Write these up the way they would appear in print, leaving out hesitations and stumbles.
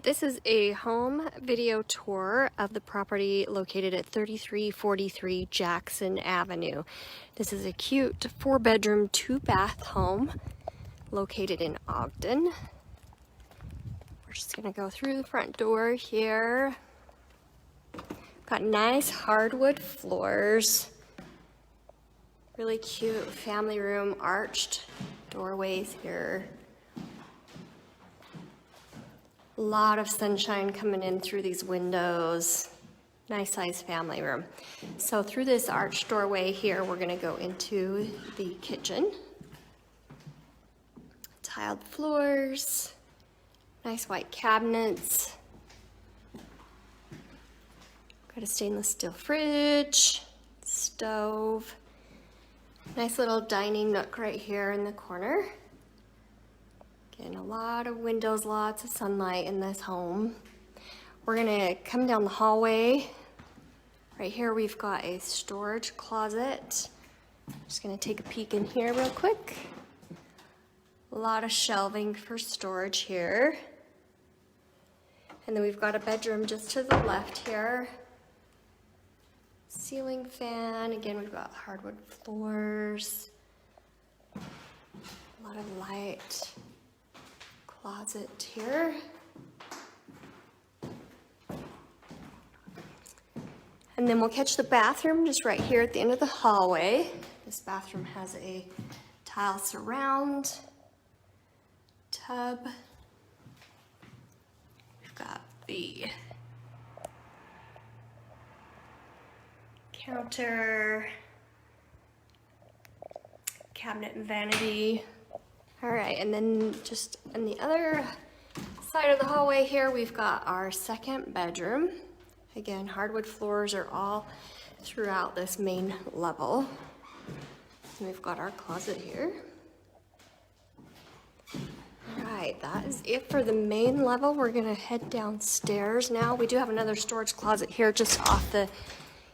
This is a home video tour of the property located at 3343 Jackson Avenue. This is a cute 4-bedroom, 2-bath home located in Ogden. We're just gonna go through the front door here. Got nice hardwood floors. Really cute family room, arched doorways here. A lot of sunshine coming in through these windows. Nice size family room. So through this arched doorway here, we're gonna go into the kitchen. Tiled floors, nice white cabinets. Got a stainless steel fridge, stove. Nice little dining nook right here in the corner. Again, a lot of windows, lots of sunlight in this home. We're gonna come down the hallway. Right here we've got a storage closet. Just gonna take a peek in here real quick. A lot of shelving for storage here. And then we've got a bedroom just to the left here. Ceiling fan, again we've got hardwood floors. A lot of light. Closet here. And then we'll catch the bathroom just right here at the end of the hallway. This bathroom has a tile surround, tub. We've got the counter, cabinet and vanity. All right, and then just on the other side of the hallway here, we've got our second bedroom. Again, hardwood floors are all throughout this main level. And we've got our closet here. All right, that is it for the main level. We're gonna head downstairs now. We do have another storage closet here just off the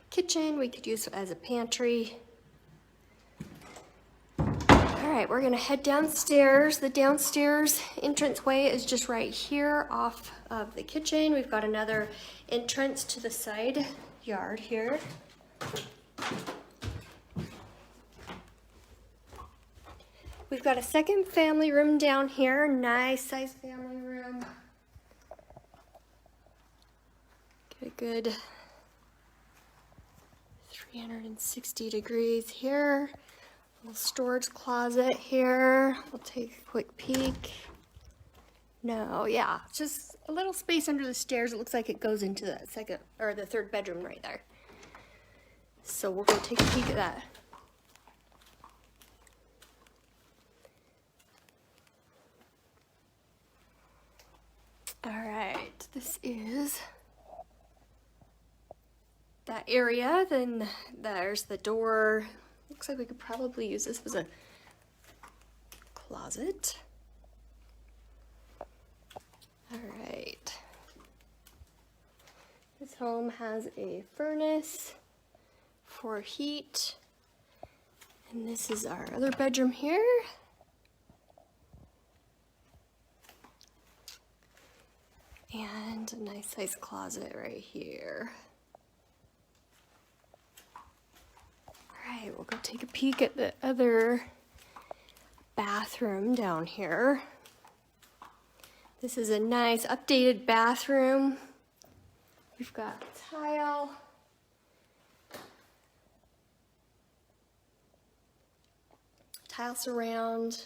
kitchen. We could use it as a pantry. All right, we're gonna head downstairs. The downstairs entranceway is just right here off of the kitchen. We've got another entrance to the side yard here. We've got a second family room down here. Nice size family room. Get a good 360 degrees here. Little storage closet here. We'll take a quick peek. No, yeah, just a little space under the stairs. It looks like it goes into the second or the third bedroom right there. So we'll go take a peek at that. All right, this is that area. Then there's the door. Looks like we could probably use this as a closet. All right. This home has a furnace for heat. And this is our other bedroom here. And a nice size closet right here. All right, we'll go take a peek at the other bathroom down here. This is a nice updated bathroom. We've got tile. Tile surround.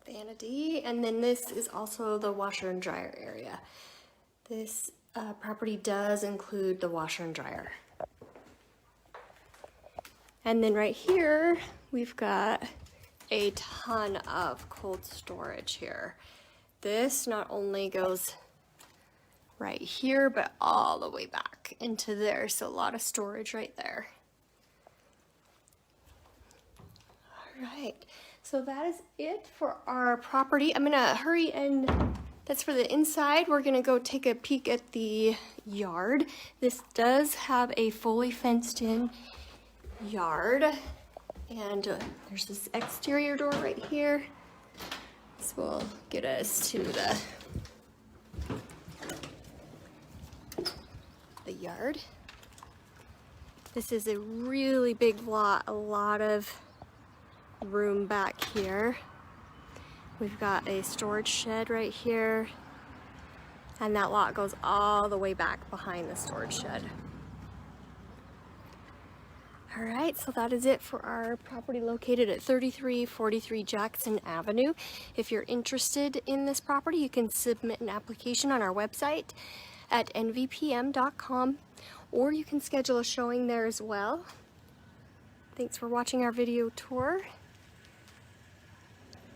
Vanity. And then this is also the washer and dryer area. This property does include the washer and dryer. And then right here, we've got a ton of cold storage here. This not only goes right here, but all the way back into there. So a lot of storage right there. All right, so that is it for our property. I'm gonna hurry and that's for the inside. We're gonna go take a peek at the yard. This does have a fully fenced in yard. And there's this exterior door right here. This will get us to the yard. This is a really big lot, a lot of room back here. We've got a storage shed right here, and that lot goes all the way back behind the storage shed. All right, so that is it for our property located at 3343 Jackson Avenue. If you're interested in this property, you can submit an application on our website at nvpm.com, or you can schedule a showing there as well. Thanks for watching our video tour.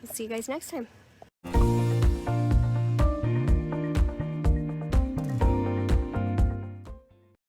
We'll see you guys next time.